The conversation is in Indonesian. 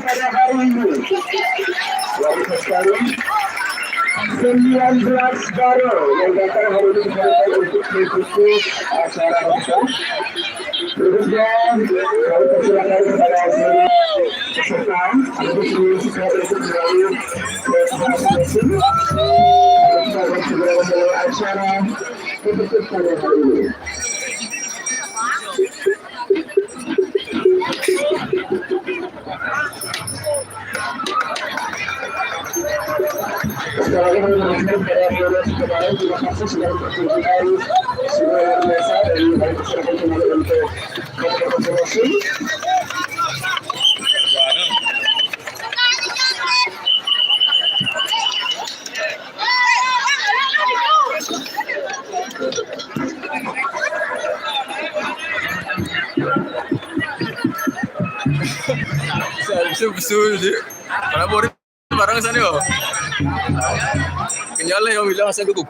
pada hari ini 19 baru yang datang hari ini untuk mengikuti acara kita. Berikutnya kami persilakan kepada seluruh peserta untuk melalui masing-masing. Kita akan segera memulai acara Mepetuk pada hari ini. Sekali lagi mengucapkan kepada Umanis Kuningan, terima kasih sudah memperhatikan semua yang biasa dari masyarakat kembali untuk konservasi. Saya besul sih. Karena baru barang sana yo. Kenyal yang bilang saya duduk.